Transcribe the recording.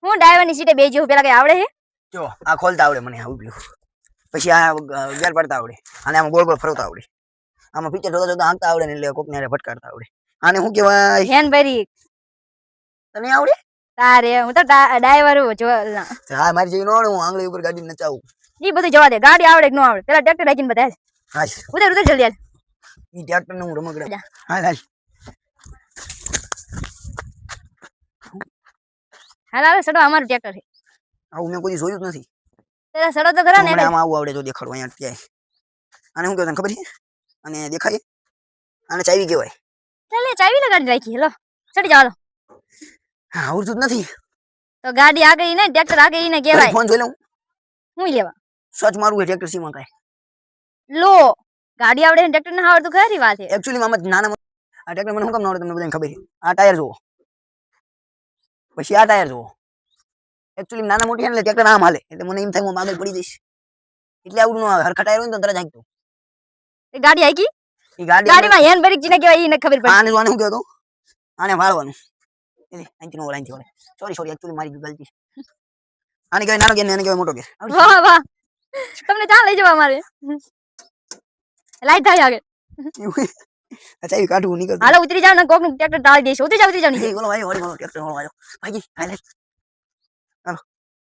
હું ડ્રાઈવરની સીટે બેસી પેલા કઈ આવડે છે જો આ ખોલતા આવડે મને આવું પછી આ ગેર પડતા આવડે અને આમાં ગોળ ગોળ ફરવતા આવડે આમાં પિક્ચર જોતા જોતા આંકતા આવડે ને એટલે કોકને ભટકાડતા આવડે આને શું કહેવાય હેન્ડ બ્રેક તને આવડે તારે હું તો ડ્રાઈવર જો હા મારી જેવી નો આવડે હું આંગળી ઉપર ગાડી નચાવું ઈ બધું જવા દે ગાડી આવડે કે ન આવડે પેલા ટ્રેક્ટર રાખીને બધા હા ઉધર ઉધર જલ્દી હાલ ઈ ટ્રેક્ટર ને હું રમકડા હાલ હાલ હાલ આવે સડો અમારું ટ્રેક્ટર છે આવું મેં કોઈ જોયું જ નથી પેલા સડો તો ખરા ને મને આમાં આવું આવડે તો દેખાડો અહીંયા ત્યાં આને શું કહેવાય તને ખબર છે અને દેખાય આને ચાવી કહેવાય ચાલે ચાવી લગાડી રાખી હેલો ચડી જાવ હા આવડતું જ નથી તો ગાડી આગળ ઈ ને ટ્રેક્ટર આગળ ઈ ને કહેવાય ફોન જોઈ લઉં હું લેવા સર્ચ મારવું છે ટ્રેક્ટર સીમાં કાંઈ લો ગાડી આવડે ને ટ્રેક્ટર ના આવડતું ખરી વાત છે એકચ્યુઅલી આમાં નાના આ ટ્રેક્ટર મને શું કામ ન આવડે તમને બધાને ખબર છે આ ટાયર જુઓ પછી આ ટાયર જુઓ એકચ્યુઅલી નાના મોટી એટલે ટ્રેક્ટર આમ હાલે એટલે મને એમ થાય હું આગળ પડી જઈશ એટલે આવડું ન આવે હરખા ટાયર હોય ને તો તરત હાંકતો એ ગાડી આકી એ ગાડીમાં હેન્ડ બ્રેક જીને કહેવાય ઈ ને ખબર પડી આને જોવાનું શું કહેતો આને વાળવાનું એટલે અહીંથી નો અહીંથી વળે સોરી એકચ્યુઅલી મારી ગલતી આને કહેવાય નાનો ગેર ને આને કહેવાય મોટો ગેર વાહ વાહ તમને ત્યાં લઈ જવા મારે લાઈટ થાય આગળ અચ્છા એ કાઢવું નીકળ હાલો ઉતરી જાવ ને કોકનું ટ્રેક્ટર ટાળી દેશે ઉતરી જાવ નીચે બોલો ભાઈ ટ્રેક્ટર વાળો આવ્યો ભાઈ હાલ હાલો